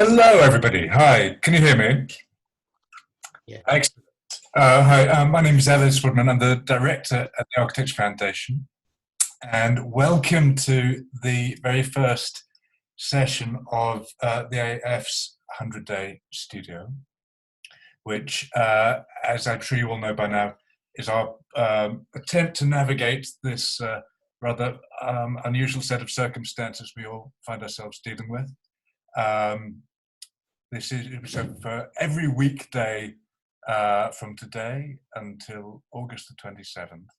Hello, everybody. Hi, can you hear me? Yeah. Excellent. Hi, my name is Ellis Woodman. I'm the director at the Architecture Foundation, and welcome to the very first session of the AF's 100-Day Studio, which, as I'm sure you all know by now, is our attempt to navigate this rather unusual set of circumstances we all find ourselves dealing with. This is so for every weekday from today until August the 27th.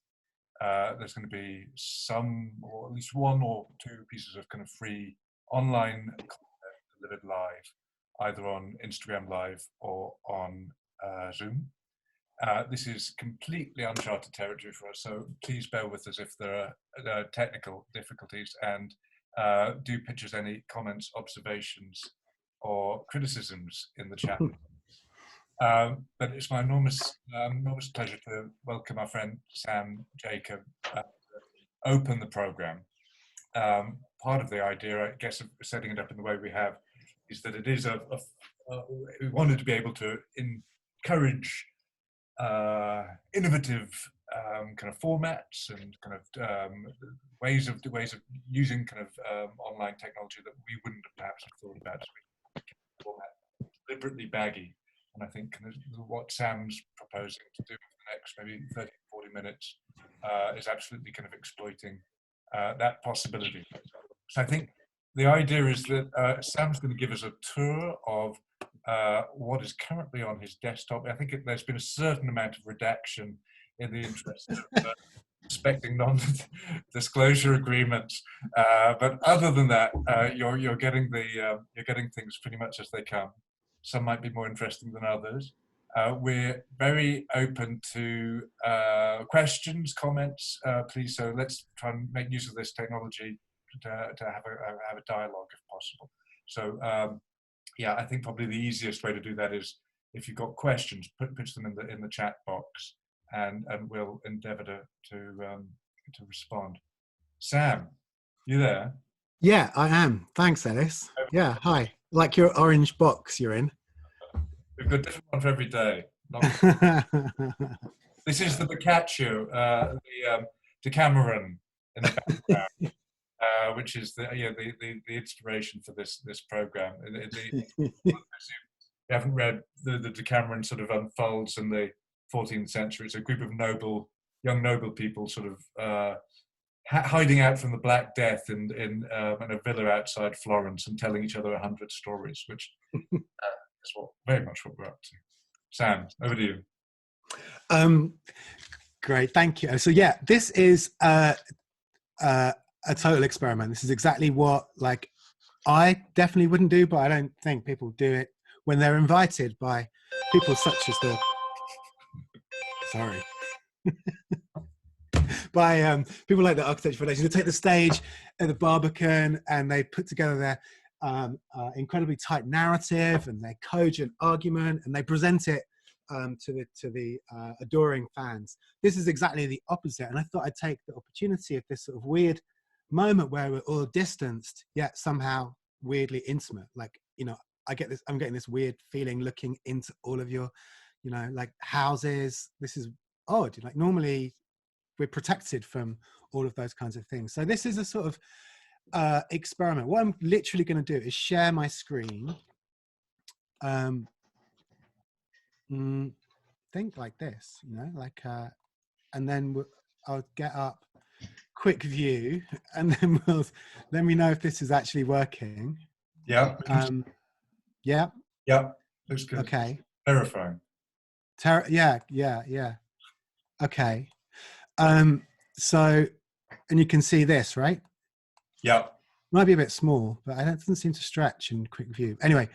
There's going to be some, or at least one or two pieces of kind of free online content delivered live, either on Instagram Live or on Zoom. This is completely uncharted territory for us, so please bear with us if there are technical difficulties, and do pitch us any comments, observations, or criticisms in the chat. But it's my enormous pleasure to welcome our friend Sam Jacob to open the program. Part of the idea, I guess, of setting it up in the way we have is that it is we wanted to be able to encourage innovative kind of formats and kind of ways of using kind of online technology that we wouldn't have perhaps thought about. So we kept the format deliberately baggy, and I think kind of what Sam's proposing to do for the next maybe 30, 40 minutes is absolutely kind of exploiting that possibility. So I think the idea is that Sam's going to give us a tour of what is currently on his desktop. I think there's been a certain amount of redaction in the interest of respecting non-disclosure agreements, but other than that, you're getting things pretty much as they come. Some might be more interesting than others. We're very open to questions, comments, please. So let's try and make use of this technology to have a dialogue if possible. So. Yeah, I think probably the easiest way to do that is if you've got questions, put them in the chat box, and we'll endeavour to respond. Sam, you there? Yeah, I am. Thanks, Ellis. Yeah, hi. Like your orange box you're in. We've got a different one for every day. This is the Boccaccio, the Decameron in the background. Which is the inspiration for this program. You haven't read the Decameron sort of unfolds in the 14th century. It's a group of young noble people sort of hiding out from the Black Death in a villa outside Florence and telling each other 100 stories, which is very much what we're up to. Sam, over to you. Great, thank you. So yeah, this is a total experiment. This is exactly what I definitely wouldn't do, but I don't think people do it when they're invited by people such as by people like the Architecture Foundation. They take the stage at the Barbican and they put together their incredibly tight narrative and their cogent argument, and they present it to the adoring fans. This is exactly the opposite, and I thought I'd take the opportunity of this sort of weird moment where we're all distanced yet somehow weirdly intimate. I'm getting this weird feeling looking into all of your houses. This is odd. Normally we're protected from all of those kinds of things. So this is a sort of experiment. What I'm literally going to do is share my screen. Think like this, and then I'll get up quick view, and then let me know if this is actually working. Yeah. Yeah. Looks good. Okay. Terrifying. Yeah. Okay. So, and you can see this, right? Yeah. Might be a bit small, but it doesn't seem to stretch in quick view. Anyway,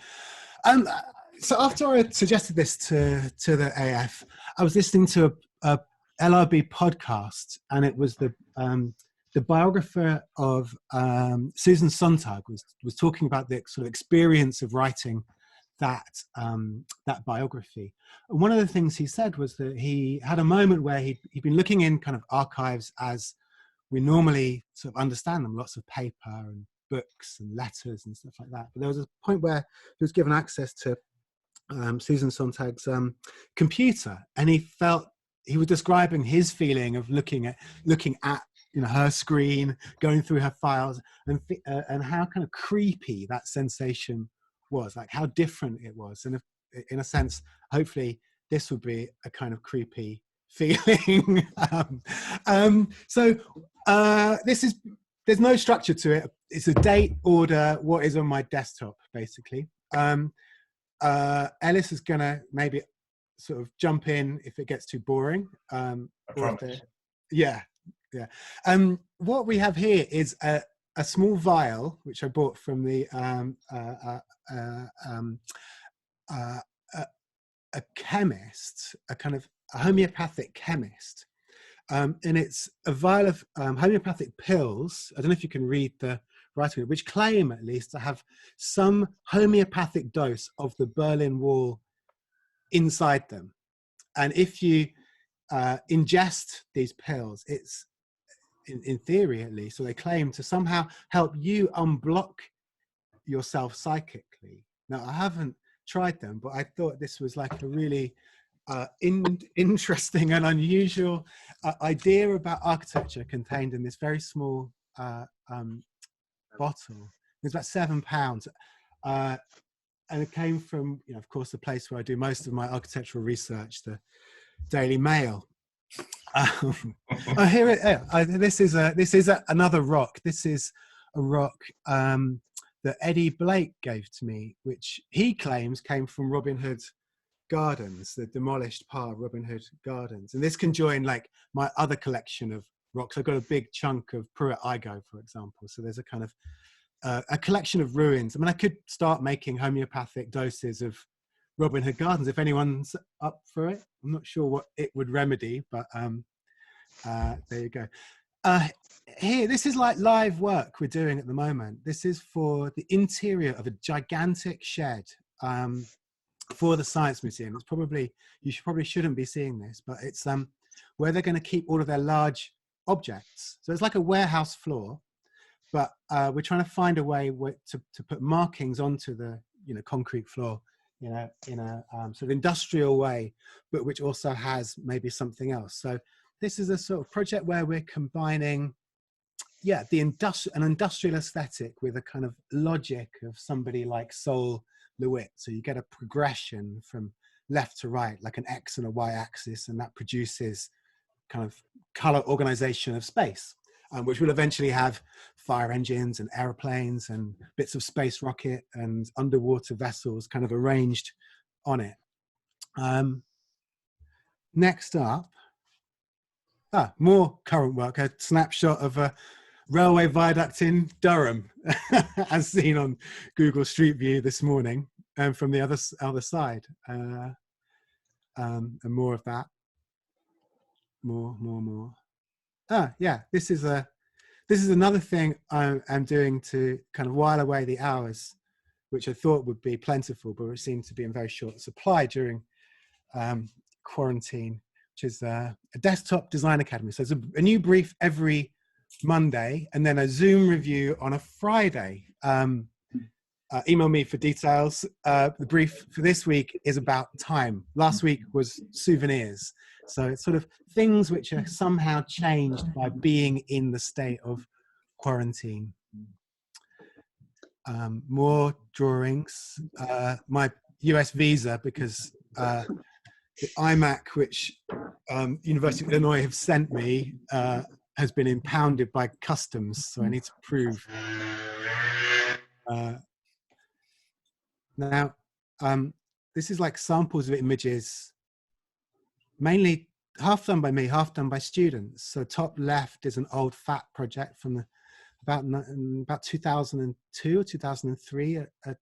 so after I suggested this to the AF, I was listening to a LRB podcast, and it was the biographer of Susan Sontag was talking about the sort of experience of writing that biography. And one of the things he said was that he had a moment where he'd been looking in kind of archives as we normally sort of understand them, lots of paper and books and letters and stuff like that. But there was a point where he was given access to Susan Sontag's computer, and he was describing his feeling of looking at her screen, going through her files, and how kind of creepy that sensation was, like how different it was. And in a sense, hopefully this would be a kind of creepy feeling. There's no structure to it. It's a date, order, what is on my desktop, basically. Ellis is gonna maybe sort of jump in if it gets too boring. Yeah. What we have here is a small vial, which I bought from the a chemist, a kind of a homeopathic chemist, and it's a vial of homeopathic pills. I don't know if you can read the writing, which claim at least to have some homeopathic dose of the Berlin Wall inside them. And if you ingest these pills, it's in theory at least, so they claim to somehow help you unblock yourself psychically. Now, I haven't tried them, but I thought this was like a really interesting and unusual idea about architecture contained in this very small bottle. It's about £7, and it came from, of course, the place where I do most of my architectural research, the Daily Mail. This is another rock. This is a rock that Eddie Blake gave to me, which he claims came from Robin Hood Gardens, the demolished part of Robin Hood Gardens. And this can join like my other collection of rocks. I've got a big chunk of Pruitt Igoe, for example. So there's a kind of a collection of ruins. I mean, I could start making homeopathic doses of Robin Hood Gardens if anyone's up for it. I'm not sure what it would remedy, but there you go. Here, this is like live work we're doing at the moment. This is for the interior of a gigantic shed for the Science Museum. It's probably, you probably shouldn't be seeing this, but it's where they're going to keep all of their large objects. So it's like a warehouse floor, but we're trying to find a way to put markings onto the concrete floor, in a sort of industrial way, but which also has maybe something else. So this is a sort of project where we're combining, an industrial aesthetic with a kind of logic of somebody like Sol LeWitt. So you get a progression from left to right, like an X and a Y axis, and that produces kind of color organization of space, which will eventually have fire engines and airplanes and bits of space rocket and underwater vessels kind of arranged on it. Next up, more current work, a snapshot of a railway viaduct in Durham, as seen on Google Street View this morning, from the other side. And more of that. More. This is another thing I'm doing to kind of while away the hours, which I thought would be plentiful, but it seemed to be in very short supply during quarantine, which is a desktop design academy. So there's a new brief every Monday, and then a Zoom review on a Friday. Email me for details. The brief for this week is about time. Last week was souvenirs. So it's sort of things which are somehow changed by being in the state of quarantine. More drawings. My US visa, because the iMac, which University of Illinois have sent me, has been impounded by customs, so I need to prove. Now, this is like samples of images, mainly half done by me, half done by students. So top left is an old FAT project from about 2002 or 2003, an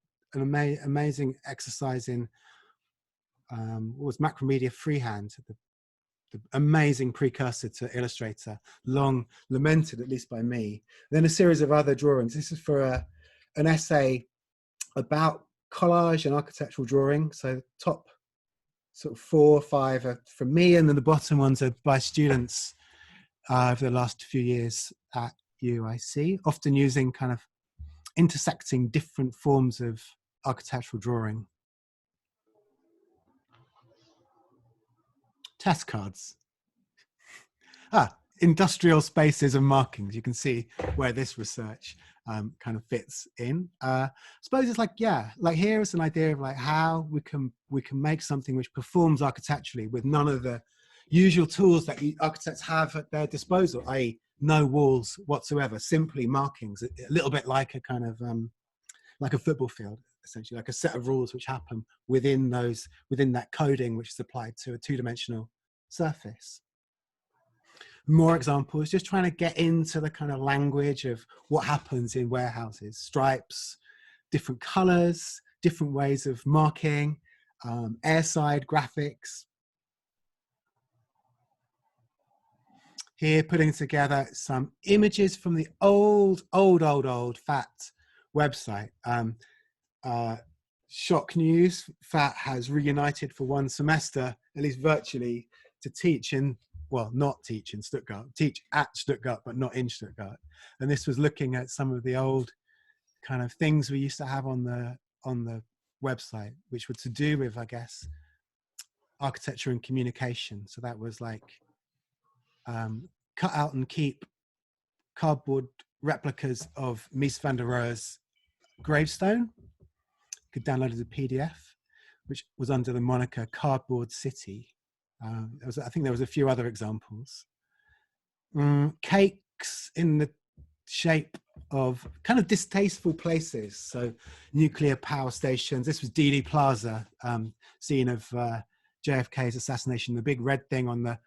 amazing exercise in what was Macromedia Freehand, the amazing precursor to Illustrator, long lamented, at least by me. Then a series of other drawings. This is for an essay about collage and architectural drawing. So top sort of 4 or 5 are from me, and then the bottom ones are by students over the last few years at UIC, often using kind of intersecting different forms of architectural drawing. Test cards. Industrial spaces and markings. You can see where this research kind of fits in. I suppose it's like, yeah, like here is an idea of like how we can make something which performs architecturally with none of the usual tools that architects have at their disposal, i.e. no walls whatsoever, simply markings, a little bit like a kind of like a football field, essentially, like a set of rules which happen within that coding which is applied to a two-dimensional surface. More examples, just trying to get into the kind of language of what happens in warehouses, stripes, different colors, different ways of marking, airside graphics. Here, putting together some images from the old FAT website. Shock news, FAT has reunited for one semester, at least virtually, to teach in, well, not teach in Stuttgart, teach at Stuttgart, but not in Stuttgart. And this was looking at some of the old kind of things we used to have on the website, which were to do with, I guess, architecture and communication. So that was like cut out and keep cardboard replicas of Mies van der Rohe's gravestone. You could download it as a PDF, which was under the moniker Cardboard City. I think there was a few other examples. Cakes in the shape of kind of distasteful places. So nuclear power stations. This was Dealey Plaza, scene of JFK's assassination. The big red thing on the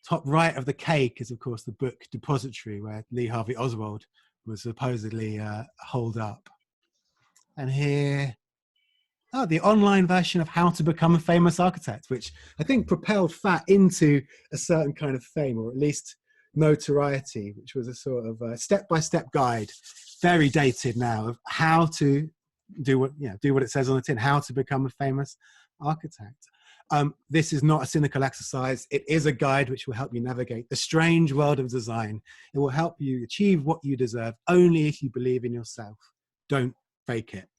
top right of the cake is, of course, the book depository where Lee Harvey Oswald was supposedly holed up. And here, the online version of How to Become a Famous Architect, which I think propelled FAT into a certain kind of fame, or at least notoriety, which was a sort of a step-by-step guide, very dated now, of how to do what it says on the tin, how to become a famous architect. This is not a cynical exercise. It is a guide which will help you navigate the strange world of design. It will help you achieve what you deserve only if you believe in yourself. Don't fake it.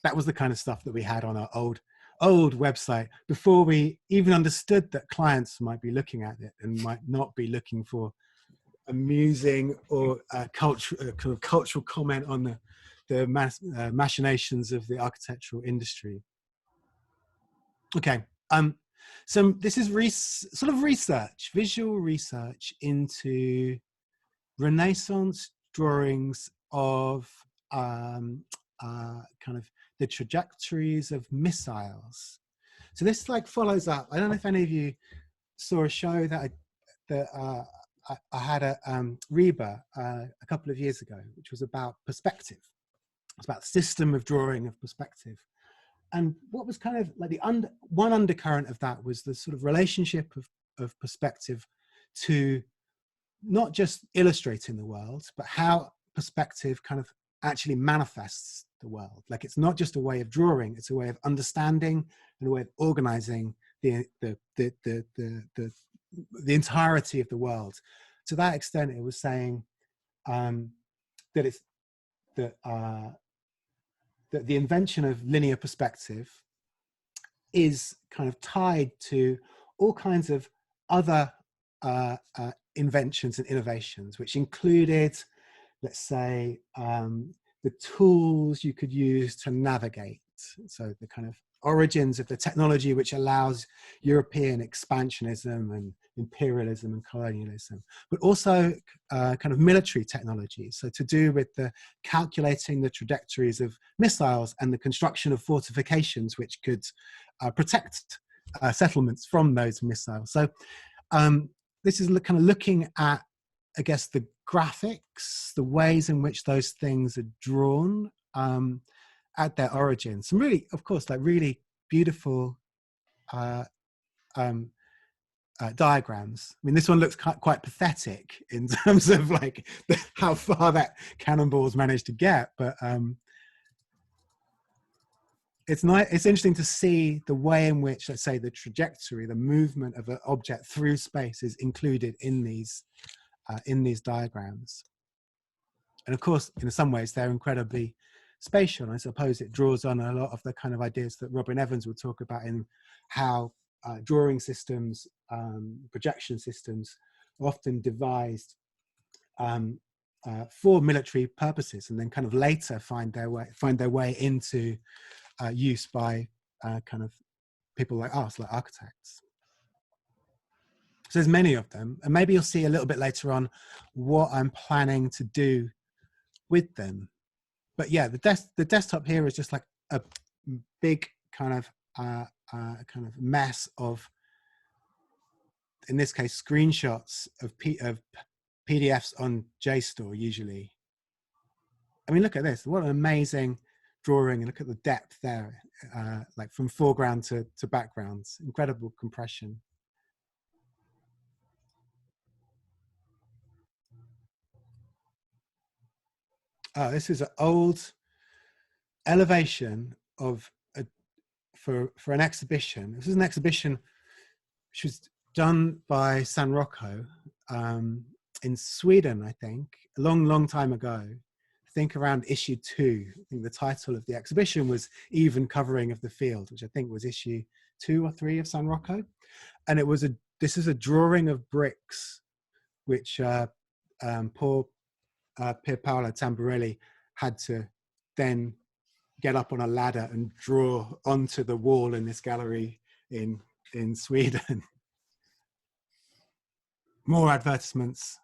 That was the kind of stuff that we had on our old website before we even understood that clients might be looking at it and might not be looking for amusing or cultural comment on the machinations of the architectural industry. Okay. So this is sort of research, visual research into Renaissance drawings of kind of the trajectories of missiles. So this like follows up. I don't know if any of you saw a show that I had at Reba a couple of years ago, which was about perspective. It's about the system of drawing of perspective. And what was kind of like one undercurrent of that was the sort of relationship of perspective to not just illustrating the world, but how perspective kind of actually manifests the world. Like it's not just a way of drawing, it's a way of understanding and a way of organizing the entirety of the world. To that extent, it was saying that the invention of linear perspective is kind of tied to all kinds of other inventions and innovations, which included, let's say, the tools you could use to navigate. So the kind of origins of the technology which allows European expansionism and imperialism and colonialism, but also kind of military technology. So to do with the calculating the trajectories of missiles and the construction of fortifications which could protect settlements from those missiles. So this is kind of looking at, I guess, the graphics, the ways in which those things are drawn at their origin. Some really, of course, like really beautiful diagrams. I mean, this one looks quite pathetic in terms of like how far that cannonball's managed to get, but it's nice. It's interesting to see the way in which, let's say, the trajectory, the movement of an object through space is included in these diagrams. And of course, in some ways, they're incredibly spatial. And I suppose it draws on a lot of the kind of ideas that Robin Evans would talk about in how drawing systems, projection systems, are often devised for military purposes, and then kind of later find their way into use by kind of people like us, like architects. So there's many of them, and maybe you'll see a little bit later on what I'm planning to do with them. But yeah, the desktop here is just like a big kind of mess of, in this case, screenshots of PDFs on JSTOR usually. I mean, look at this, what an amazing drawing, and look at the depth there, like from foreground to backgrounds, incredible compression. Oh, this is an old elevation of for an exhibition. This is an exhibition which was done by San Rocco in Sweden, I think, a long time ago. I think around issue 2. I think the title of the exhibition was Even Covering of the Field, which I think was issue 2 or 3 of San Rocco. And it was this is a drawing of bricks, which poor Pier Paolo Tamburelli had to then get up on a ladder and draw onto the wall in this gallery in Sweden. More advertisements,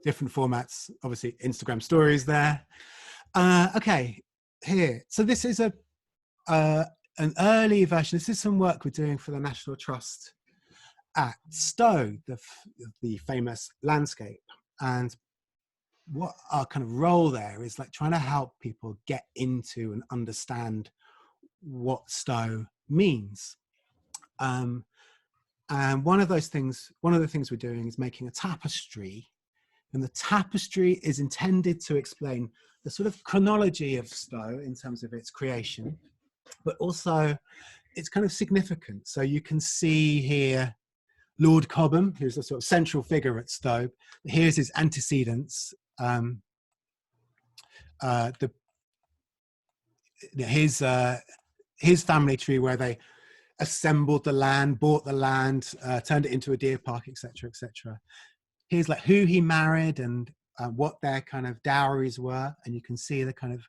different formats, obviously Instagram stories there. Okay, here. So this is an early version. This is some work we're doing for the National Trust at Stowe, the famous landscape. And what our kind of role there is like trying to help people get into and understand what Stowe means. And one of the things we're doing is making a tapestry, and the tapestry is intended to explain the sort of chronology of Stowe in terms of its creation, but also its kind of significance. So you can see here Lord Cobham, who's a sort of central figure at Stowe. Here's his antecedents. His family tree, where they assembled the land, bought the land, turned it into a deer park, etc., etc. Here's like who he married and what their kind of dowries were, and you can see the kind of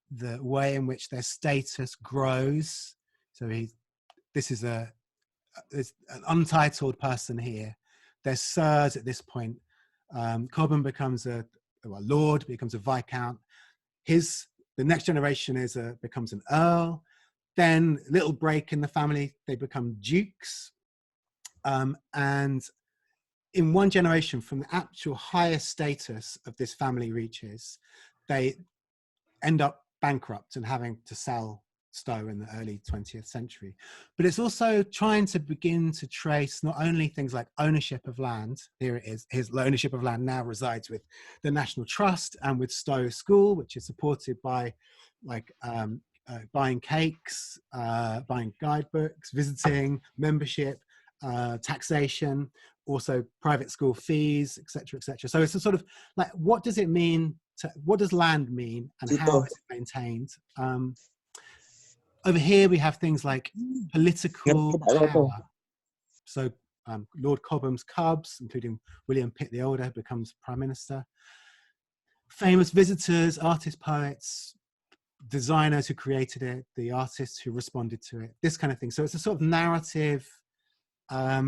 the way in which their status grows. So this is an untitled person here. They're sirs at this point. Cobham becomes a lord, becomes a viscount. The next generation becomes an earl. Then a little break in the family, they become dukes. And in one generation, from the actual highest status of this family reaches, they end up bankrupt and having to sell Stowe in the early 20th century. But it's also trying to begin to trace not only things like ownership of land. Here it is. His ownership of land now resides with the National Trust and with Stowe School, which is supported by like buying cakes, buying guidebooks, visiting, membership, taxation, also private school fees, etc., etc. So it's a sort of like, what does it mean? What does land mean, and how is it maintained? Over here we have things like political power. So Lord Cobham's cubs, including William Pitt the Older, becomes Prime Minister. Famous visitors, artists, poets, designers who created it, the artists who responded to it, this kind of thing. So it's a sort of narrative, a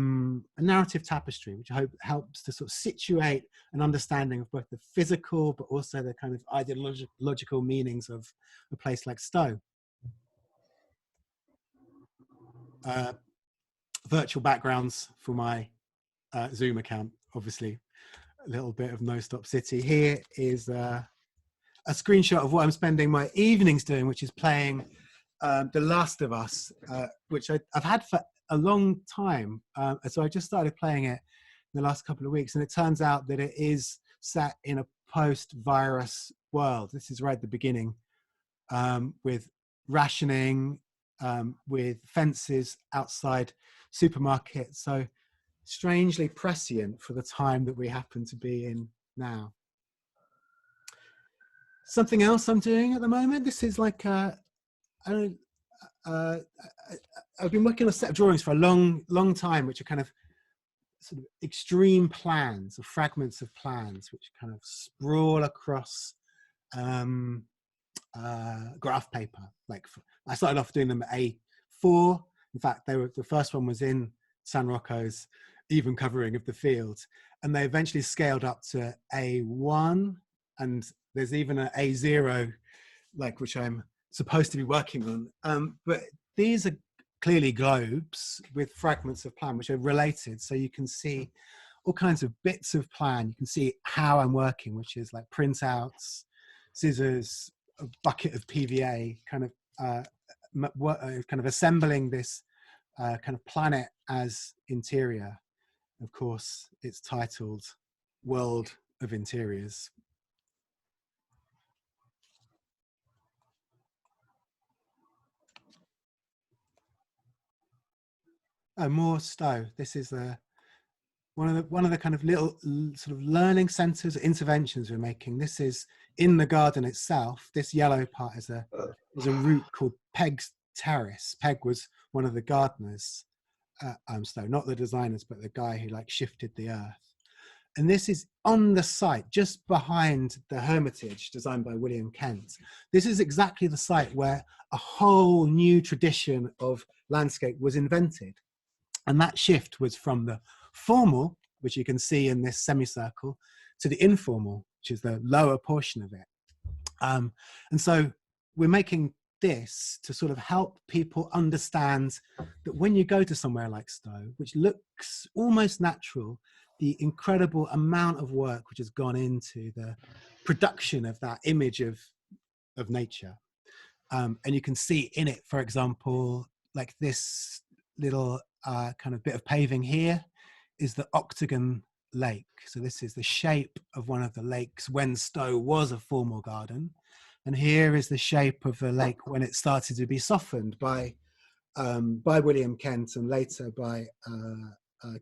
narrative tapestry, which I hope helps to sort of situate an understanding of both the physical, but also the kind of ideological meanings of a place like Stowe. Virtual backgrounds for my Zoom account, obviously. A little bit of No Stop City. Here is a screenshot of what I'm spending my evenings doing, which is playing The Last of Us, which I've had for a long time. So I just started playing it in the last couple of weeks, and it turns out that it is set in a post-virus world. This is right at the beginning, with rationing, with fences outside supermarkets. So strangely prescient for the time that we happen to be in now. Something else I'm doing at the moment, this is like, I've been working on a set of drawings for a long time, which are kind of sort of extreme plans or fragments of plans, which kind of sprawl across graph paper. Like I started off doing them at A4. In fact, the first one was in San Rocco's even covering of the field, and they eventually scaled up to A1, and there's even an A0, like, which I'm supposed to be working on. But these are clearly globes with fragments of plan which are related, so you can see all kinds of bits of plan. You can see how I'm working, which is like printouts, scissors, a bucket of PVA, kind of assembling this kind of planet as interior. Of course, it's titled World of Interiors. More Stowe. This is one of the kind of little sort of learning centres, interventions we're making. This is in the garden itself. This yellow part is a route called Peg's Terrace. Peg was one of the gardeners at Stowe, not the designers, but the guy who like shifted the earth. And this is on the site, just behind the Hermitage, designed by William Kent. This is exactly the site where a whole new tradition of landscape was invented. And that shift was from the formal, which you can see in this semicircle, to the informal, which is the lower portion of it. And so we're making this to sort of help people understand that when you go to somewhere like Stowe, which looks almost natural, the incredible amount of work which has gone into the production of that image of nature. And you can see in it, for example, like this little kind of bit of paving here is the Octagon Lake. So this is the shape of one of the lakes when Stowe was a formal garden. And here is the shape of the lake when it started to be softened by William Kent and later by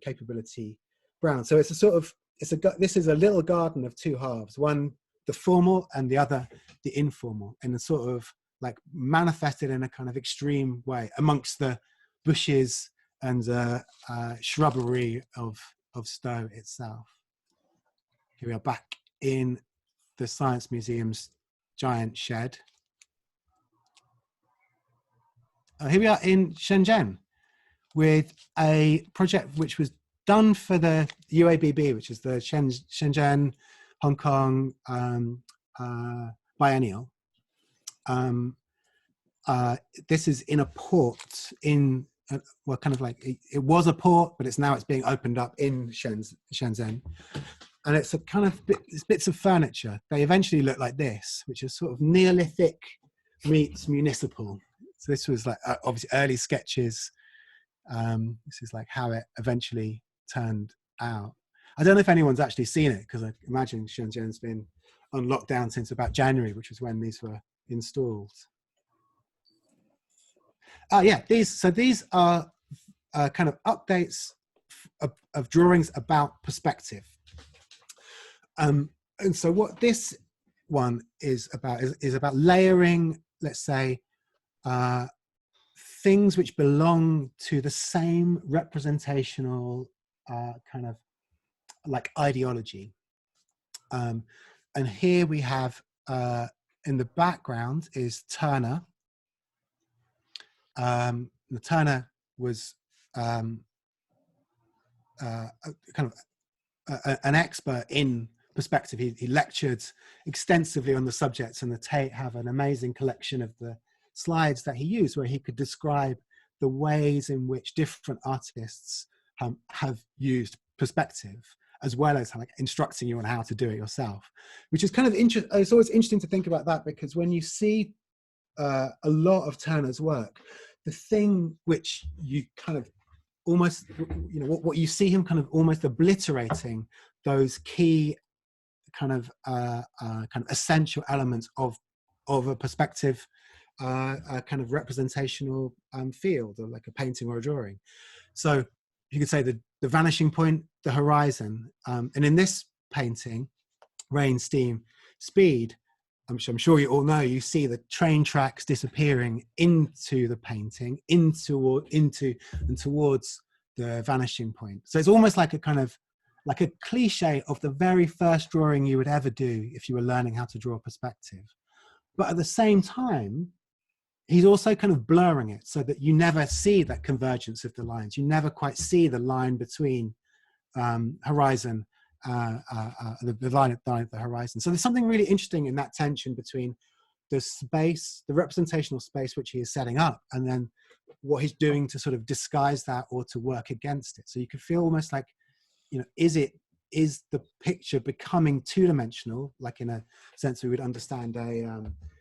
Capability Brown. So it's a sort of, this is a little garden of two halves, one the formal and the other the informal, and it's sort of like manifested in a kind of extreme way amongst the bushes and shrubbery of Stowe itself. Here we are back in the Science Museum's giant shed. Here we are in Shenzhen with a project which was done for the UABB, which is the Shenzhen Hong Kong biennial. This is in a port in, well, kind of like, it was a port, but it's being opened up in Shenzhen. And it's a kind of it's bits of furniture. They eventually look like this, which is sort of Neolithic meets municipal. So this was like obviously early sketches. This is like how it eventually turned out. I don't know if anyone's actually seen it, because I imagine Shenzhen's been on lockdown since about January, which was when these were installed. Yeah, these are kind of updates of drawings about perspective. And so what this one is about layering, let's say, things which belong to the same representational kind of like ideology. And here we have in the background is Turner. Turner was kind of an expert in perspective. He lectured extensively on the subject, and the Tate have an amazing collection of the slides that he used where he could describe the ways in which different artists have used perspective, as well as like instructing you on how to do it yourself, which is kind of interesting. It's always interesting to think about that, because when you see a lot of Turner's work, the thing which you kind of almost, you know, what you see him kind of almost obliterating those key kind of essential elements of a perspective, a kind of representational field, or like a painting or a drawing. So you could say the vanishing point, the horizon. And in this painting, Rain, Steam, Speed, I'm sure you all know, you see the train tracks disappearing into the painting, into and towards the vanishing point. So it's almost like a kind of like a cliche of the very first drawing you would ever do if you were learning how to draw perspective. But at the same time, he's also kind of blurring it so that you never see that convergence of the lines. You never quite see the line between horizon, the line at the horizon. So there's something really interesting in that tension between the space, the representational space which he is setting up, and then what he's doing to sort of disguise that or to work against it. So you could feel almost like, you know, is the picture becoming two-dimensional, like in a sense we would understand a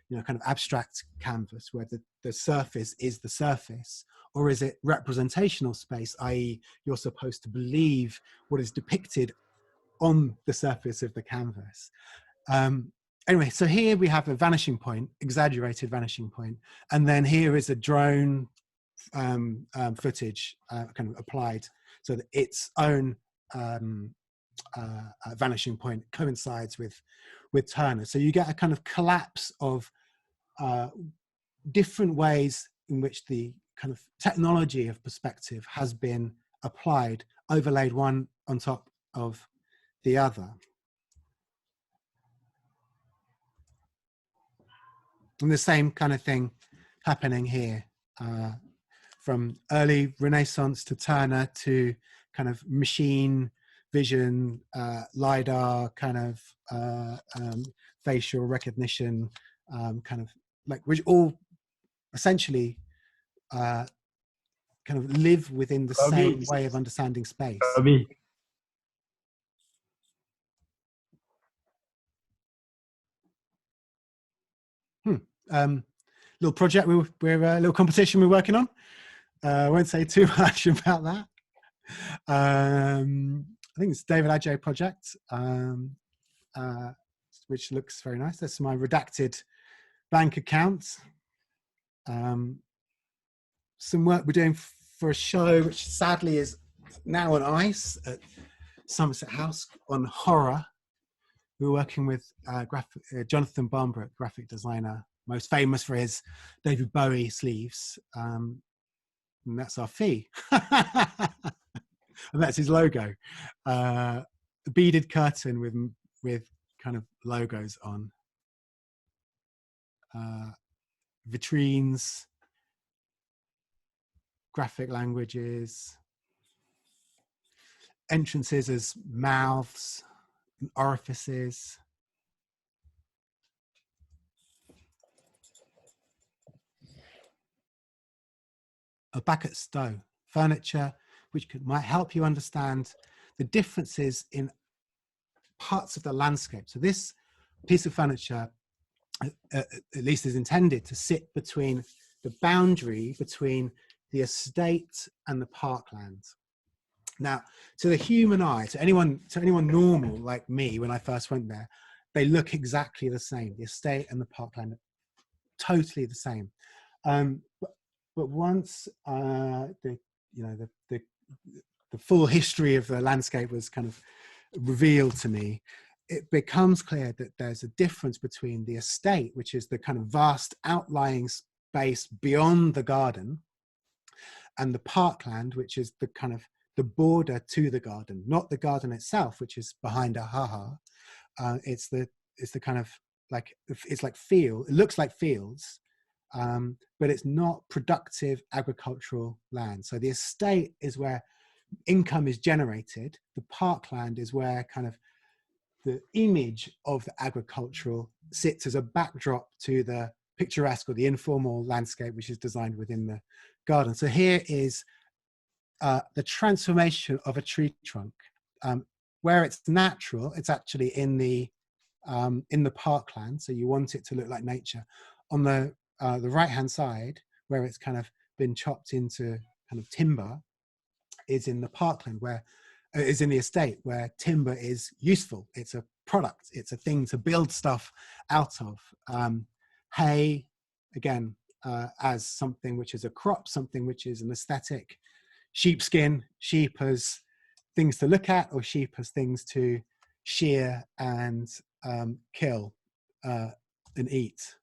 you know, kind of abstract canvas where the surface is the surface, or is it representational space, i.e. you're supposed to believe what is depicted on the surface of the canvas. Anyway, so here we have a vanishing point, exaggerated vanishing point, and then here is a drone footage kind of applied so that its own vanishing point coincides with Turner. So you get a kind of collapse of different ways in which the kind of technology of perspective has been applied, overlaid one on top of the other. And the same kind of thing happening here, from early Renaissance to Turner to kind of machine vision, LiDAR, kind of facial recognition, kind of like, which all essentially kind of live within the same way of understanding space. Little project, we're a little competition we're working on. I won't say too much about that. I think it's David Adjaye project, which looks very nice. That's my redacted bank account. Some work we're doing for a show, which sadly is now on ice at Somerset House on horror. We're working with Jonathan Barnbrook, graphic designer, most famous for his David Bowie sleeves. And that's our fee. And that's his logo. A beaded curtain with kind of logos on. Vitrines, graphic languages, entrances as mouths, and orifices. Back at Stowe, furniture which might help you understand the differences in parts of the landscape. So this piece of furniture, at least is intended to sit between the boundary between the estate and the parkland. Now, to the human eye, to anyone normal like me, when I first went there, they look exactly the same. The estate and the parkland are totally the same. But once the full history of the landscape was kind of revealed to me, it becomes clear that there's a difference between the estate, which is the kind of vast outlying space beyond the garden, and the parkland, which is the kind of the border to the garden, not the garden itself, which is behind a ha-ha. It's the kind of like, it's like field, it looks like fields, but it's not productive agricultural land. So the estate is where income is generated. The parkland is where kind of the image of the agricultural sits as a backdrop to the picturesque or the informal landscape, which is designed within the garden. So here is the transformation of a tree trunk. Where it's natural, it's actually in the parkland. So you want it to look like nature. On the right-hand side, where it's kind of been chopped into kind of timber, is in the parkland, where is in the estate, where timber is useful. It's a product. It's a thing to build stuff out of. Hay, again, as something which is a crop, something which is an aesthetic sheepskin, sheep as things to look at, or sheep as things to shear and kill and eat.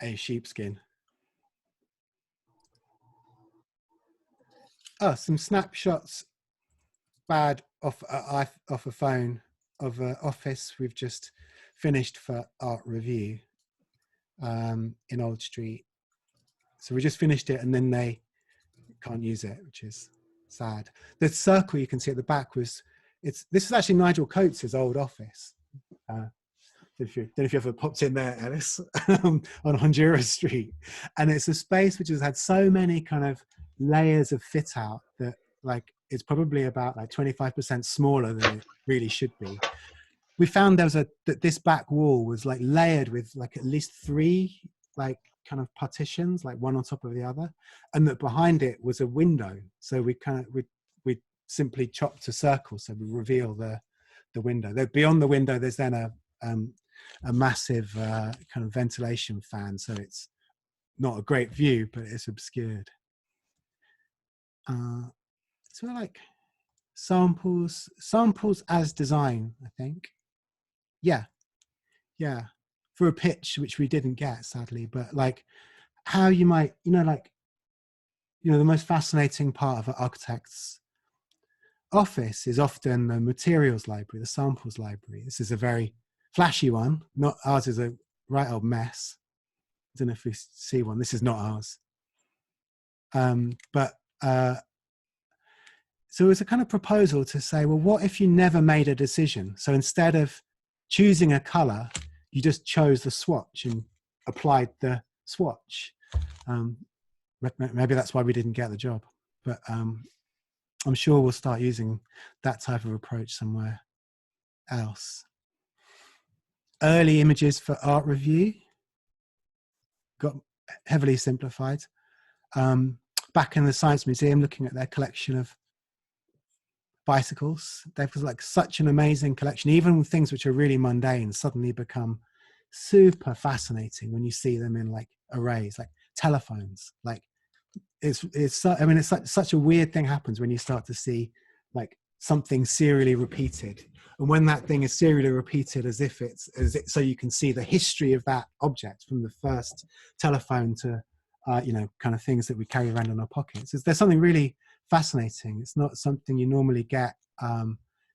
A sheepskin. Oh, some snapshots bad off a phone of an office we've just finished for art review in Old Street. So we just finished it and then they can't use it, which is sad. The circle you can see at the back this is actually Nigel Coates's old office. Don't know if you ever popped in there, Alice, on Honduras Street. And it's a space which has had so many kind of layers of fit out that like it's probably about like 25% smaller than it really should be. We found that this back wall was like layered with like at least 3 like kind of partitions, like one on top of the other, and that behind it was a window. So we simply chopped a circle, so we reveal the window. Beyond the window, there's then a massive kind of ventilation fan, so it's not a great view, but it's obscured. So like samples as design, I think. Yeah, for a pitch which we didn't get, sadly, but like how you might, the most fascinating part of an architect's office is often the materials library, the samples library. This is a very flashy one. Not ours is a right old mess. I don't know if you see one. This is not ours. So it's a kind of proposal to say, well, what if you never made a decision? So instead of choosing a color, you just chose the swatch and applied the swatch. Maybe that's why we didn't get the job, but I'm sure we'll start using that type of approach somewhere else. Early images for art review got heavily simplified. Back in the Science Museum, looking at their collection of bicycles, they've like such an amazing collection. Even things which are really mundane suddenly become super fascinating when you see them in like arrays, like telephones. Like it's such a weird thing happens when you start to see like something serially repeated, and when that thing is serially repeated so you can see the history of that object from the first telephone to kind of things that we carry around in our pockets. There's something really fascinating. It's not something you normally get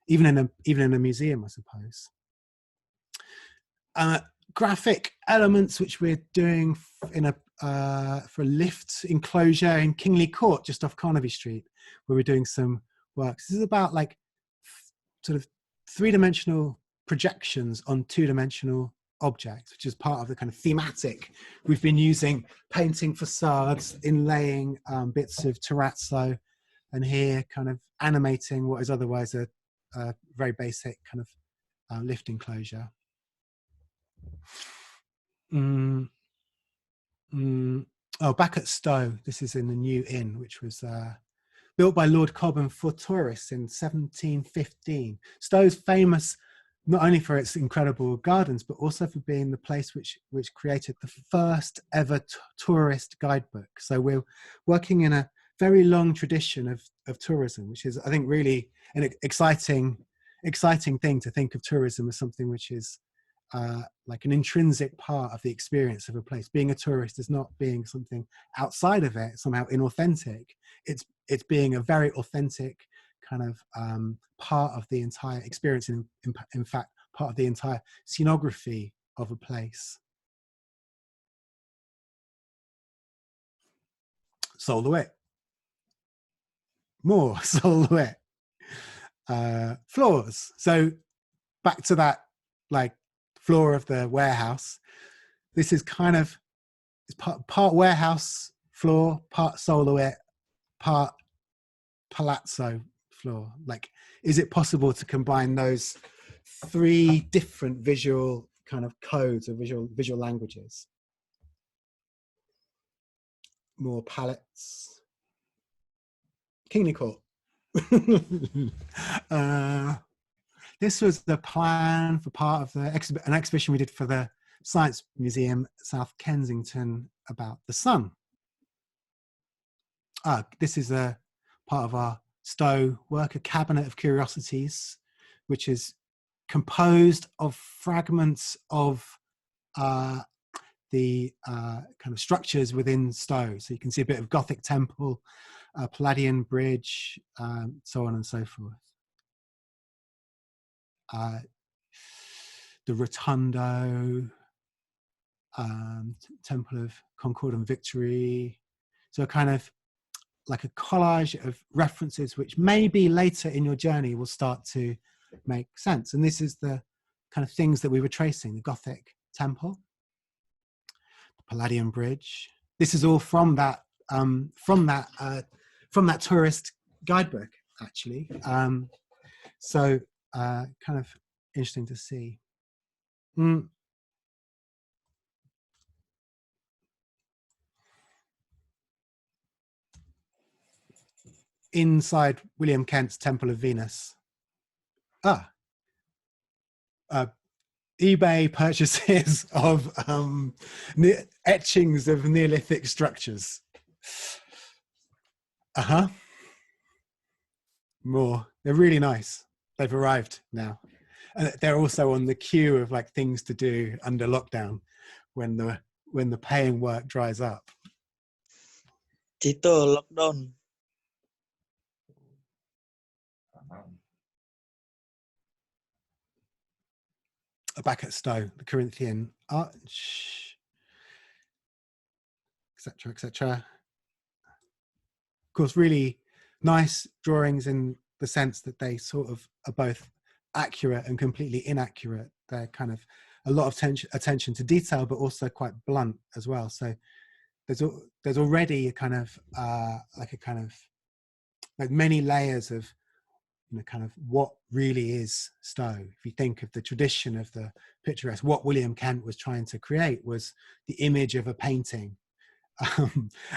even in a museum, I suppose. Graphic elements which we're doing for a lift enclosure in Kingley Court, just off Carnaby Street, where we're doing some work. This is about like sort of 3-dimensional projections on 2-dimensional objects, which is part of the kind of thematic we've been using, painting facades, inlaying bits of terrazzo, and here kind of animating what is otherwise a very basic kind of lift enclosure. Oh, back at Stowe, this is in the New Inn, which was built by Lord Cobham for tourists in 1715. Stowe's famous not only for its incredible gardens, but also for being the place which created the first ever tourist guidebook. So we're working in a very long tradition of tourism, which is, I think, really an exciting thing to think of tourism as something which is like an intrinsic part of the experience of a place. Being a tourist is not being something outside of it, somehow inauthentic. It's being a very authentic kind of part of the entire experience, in fact, part of the entire scenography of a place. Silhouette. More silhouette. Floors. So back to that, like, floor of the warehouse. This is kind of, it's part warehouse floor, part silhouette, part palazzo floor. Like, is it possible to combine those 3 different visual kind of codes or visual languages? More palettes. Kingley Court. This was the plan for part of an exhibition we did for the Science Museum, South Kensington, about the sun. This is a part of our Stowe work, a cabinet of curiosities, which is composed of fragments of the kind of structures within Stowe. So you can see a bit of Gothic temple, Palladian bridge, so on and so forth. The Rotundo, Temple of Concord and Victory. So kind of like a collage of references which maybe later in your journey will start to make sense. And this is the kind of things that we were tracing: the Gothic temple, the Palladian bridge. This is all from that tourist guidebook, actually. So kind of interesting to see. Inside William Kent's Temple of Venus. eBay purchases of etchings of Neolithic structures. More. They're really nice. They've arrived now. And they're also on the queue of like things to do under lockdown when the paying work dries up. Tito lockdown. Back at Stowe, the Corinthian arch, etc., etc. Of course, really nice drawings in the sense that they sort of are both accurate and completely inaccurate. They're kind of a lot of attention to detail, but also quite blunt as well. So there's already a kind of like many layers of, you know, kind of what really is Stowe. If you think of the tradition of the picturesque, what William Kent was trying to create was the image of a painting,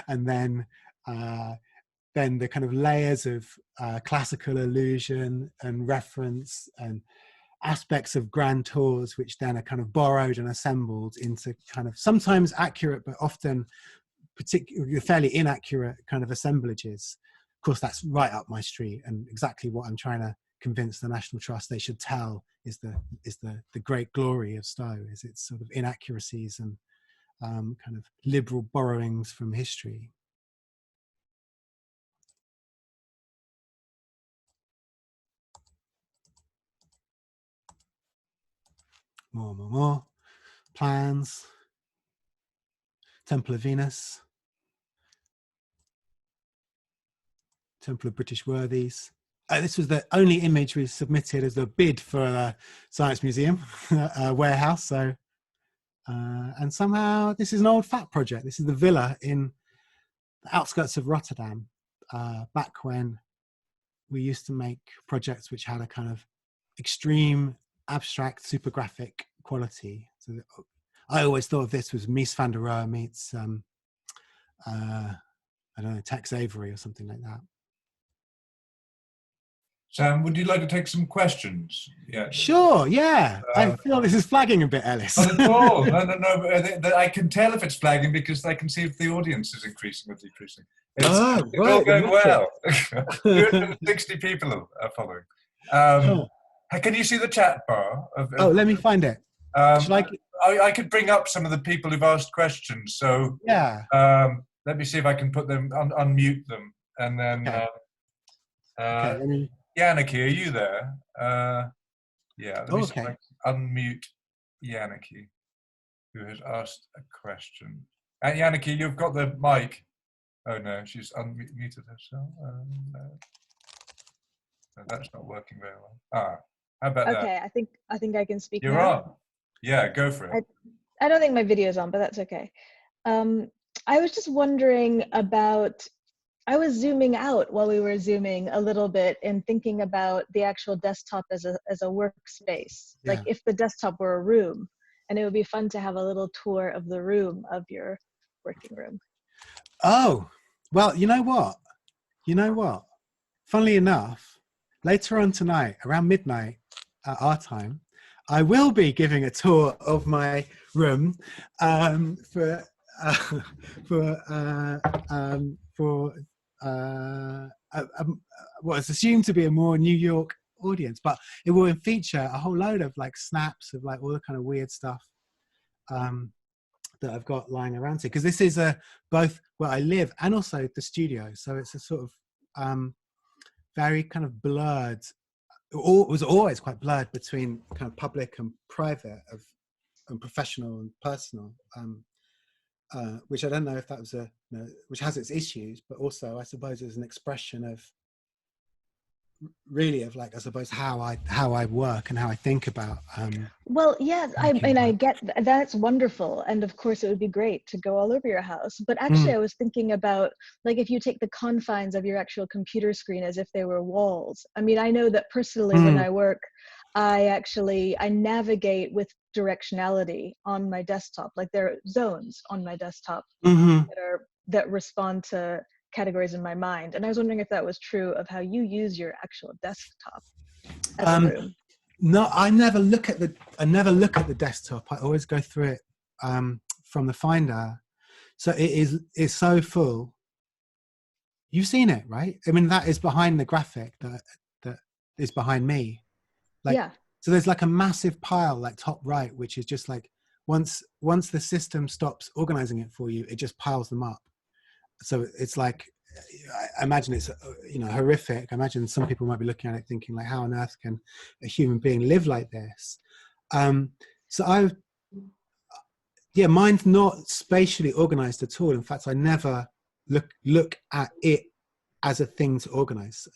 and then the kind of layers of classical allusion and reference and aspects of grand tours, which then are kind of borrowed and assembled into kind of sometimes accurate, but often particularly fairly inaccurate kind of assemblages. Of course, that's right up my street, and exactly what I'm trying to convince the National Trust they should tell is the great glory of Stowe, is its sort of inaccuracies and kind of liberal borrowings from history. More plans. Temple of Venus. Temple of British Worthies. This was the only image we submitted as a bid for a Science Museum warehouse. So, and somehow this is an old FAT project. This is the villa in the outskirts of Rotterdam, back when we used to make projects which had a kind of extreme abstract super graphic quality. So I always thought of this was Mies van der Rohe meets I don't know, Tex Avery or something like that. Sam, would you like to take some questions? Yeah. Sure, yeah. I feel this is flagging a bit, Ellis. Not at all. No. I can tell if it's flagging because I can see if the audience is increasing or decreasing. It's all going well. 260 people are following. Can you see the chat bar? Let me find it. I could bring up some of the people who've asked questions. So yeah. Let me see if I can put them, unmute them. And then, Yannicki, are you there? Yeah, let me see if I can unmute Yannicki, who has asked a question. And Yannicki, you've got the mic. Oh no, she's unmuted herself. No, that's not working very well. How about that? Okay, I think I can speak now. You're on. Yeah, go for it. I don't think my video is on, but that's okay. I was just wondering about, I was zooming out while we were zooming a little bit and thinking about the actual desktop as a workspace. Yeah. Like if the desktop were a room, and it would be fun to have a little tour of the room of your working room. Oh, well, you know what? Funnily enough, later on tonight, around midnight at our time, I will be giving a tour of my room for for for uh, what is assumed to be a more New York audience, but it will feature a whole load of like snaps of like all the kind of weird stuff that I've got lying around here, because this is both where I live and also the studio, so it's a sort of very kind of blurred, it was always quite blurred between kind of public and private, and professional and personal, which I don't know if that was which has its issues, but also I suppose is an expression of really of like, I suppose, how I work and how I think about well, yeah, I mean, I get that's wonderful, and of course it would be great to go all over your house, but actually I was thinking about, like, if you take the confines of your actual computer screen as if they were walls. I mean, I know that personally when I work, I navigate with directionality on my desktop. Like, there are zones on my desktop that respond to categories in my mind, and I was wondering if that was true of how you use your actual desktop as a room. No, I never look at the desktop. I always go through it from the Finder, so it's so full. You've seen it, right? I mean, that is behind the graphic that is behind me. Like, yeah. So there's like a massive pile, like top right, which is just like once the system stops organizing it for you, it just piles them up. So it's like, I imagine it's horrific. I imagine some people might be looking at it thinking like, how on earth can a human being live like this? So mine's not spatially organized at all. In fact, I never look at it as a thing to organize.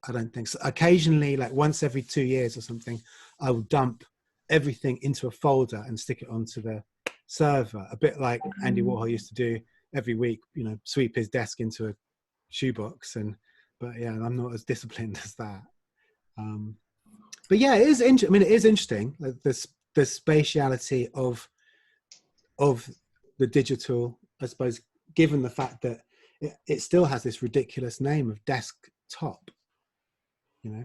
I don't think so. Occasionally, like once every 2 years or something, I will dump everything into a folder and stick it onto the server, a bit like Andy Warhol used to do every week, sweep his desk into a shoebox. But yeah, I'm not as disciplined as that. But yeah, it is interesting. I mean, it is interesting, like the spatiality of the digital, I suppose, given the fact that it still has this ridiculous name of desktop,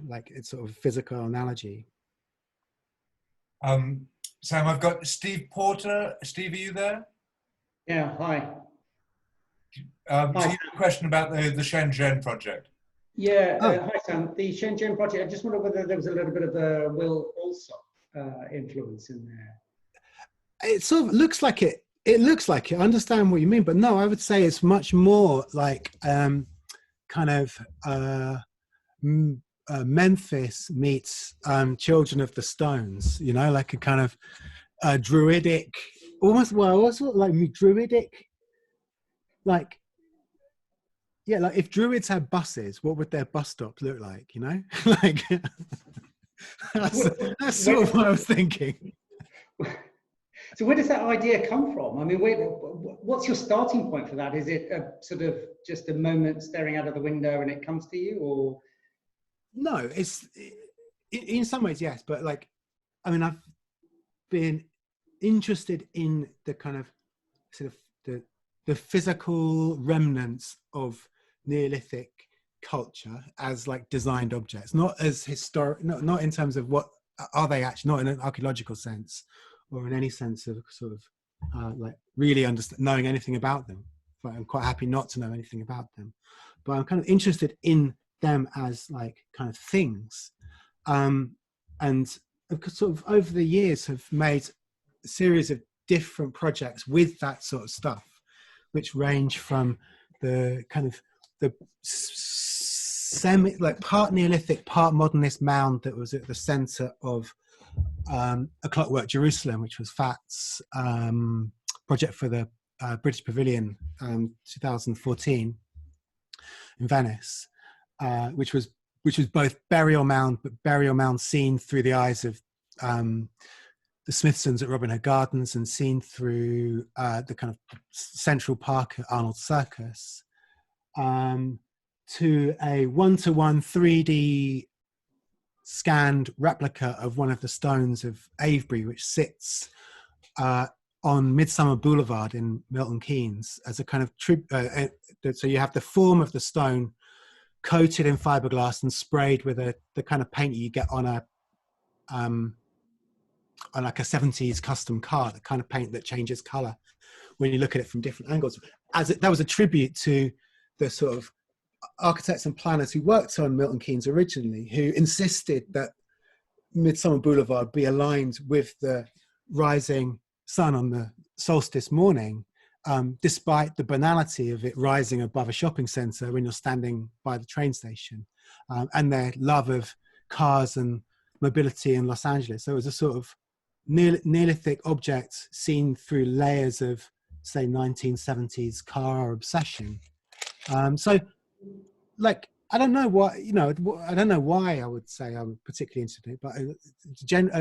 like it's sort of physical analogy. Sam, I've got Steve Porter. Steve, are you there? Yeah, hi. So you had a question about the Shenzhen project. Yeah, hi Sam. The Shenzhen project, I just wonder whether there was a little bit of the Will Alsop influence in there. It sort of looks like it. It looks like it. I understand what you mean, but no, I would say it's much more like kind of Memphis meets Children of the Stones, like a kind of druidic, almost like druidic, like, yeah, like if druids had buses, what would their bus stops look like, like that's sort of what I was thinking. So where does that idea come from? I mean, what's your starting point for that? Is it a sort of just a moment staring out of the window and it comes to you, or? No, it's in some ways, yes. But like, I mean, I've been interested in the kind of sort of the physical remnants of Neolithic culture as like designed objects, not as historic, not in terms of what are they actually, not in an archaeological sense or in any sense of sort of like really knowing anything about them. But I'm quite happy not to know anything about them, but I'm kind of interested in them as like kind of things, and sort of over the years have made a series of different projects with that sort of stuff, which range from the kind of the like part Neolithic, part modernist mound that was at the center of A Clockwork Jerusalem, which was Fat's project for the British Pavilion 2014 in Venice, which was both burial mound, but burial mound seen through the eyes of the Smithsons at Robin Hood Gardens and seen through the kind of Central Park at Arnold Circus, to a 1-to-1 3D scanned replica of one of the stones of Avebury, which sits on Midsummer Boulevard in Milton Keynes as a kind of so you have the form of the stone coated in fiberglass and sprayed with the kind of paint you get on like a 70s custom car, the kind of paint that changes color when you look at it from different angles. That was a tribute to the sort of architects and planners who worked on Milton Keynes originally, who insisted that Midsummer Boulevard be aligned with the rising sun on the solstice morning, despite the banality of it rising above a shopping centre when you're standing by the train station, and their love of cars and mobility in Los Angeles. So it was a sort of Neolithic object seen through layers of, say, 1970s car obsession. So, like, I don't know what, I don't know why I would say I'm particularly interested in it, but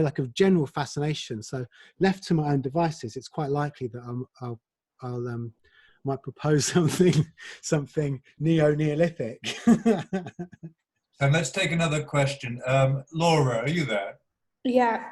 like a general fascination. So left to my own devices, it's quite likely that I'll might propose something Neolithic. And let's take another question. Laura, are you there? Yeah.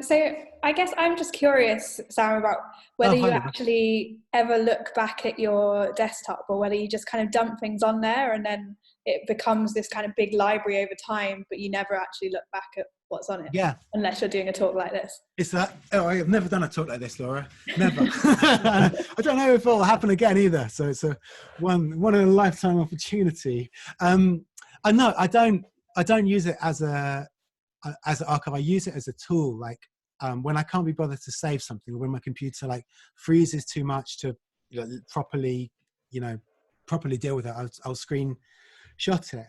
So I guess I'm just curious, Sam, about whether you actually ever look back at your desktop, or whether you just kind of dump things on there and then it becomes this kind of big library over time, but you never actually look back at what's on it. Yeah. Unless you're doing a talk like this. It's that. Oh, I've never done a talk like this, Laura. Never. I don't know if it'll happen again either. So it's a one in a lifetime opportunity. I know I don't use it as an archive. I use it as a tool. Like when I can't be bothered to save something, or when my computer like freezes too much to properly deal with it, I'll screenshot it.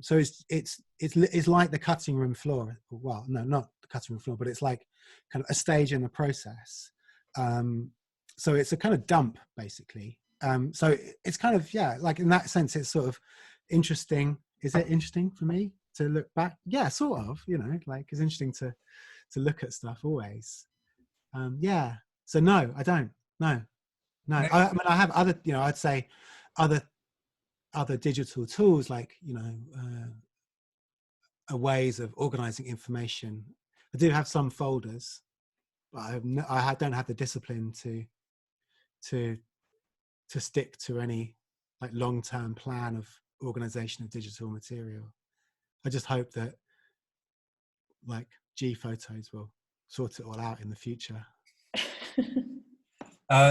So it's like the cutting room floor. Well, no, not the cutting room floor, but it's like kind of a stage in the process. So it's a kind of dump, basically. So it's kind of, like in that sense, it's sort of interesting. Is it interesting for me to look back? Yeah, sort of, like it's interesting to look at stuff always. So no, I don't. No. I mean, I have other, I'd say other digital tools like, ways of organizing information. I do have some folders, but I don't have the discipline to stick to any like long-term plan of organization of digital material. I just hope that like G Photos will sort it all out in the future.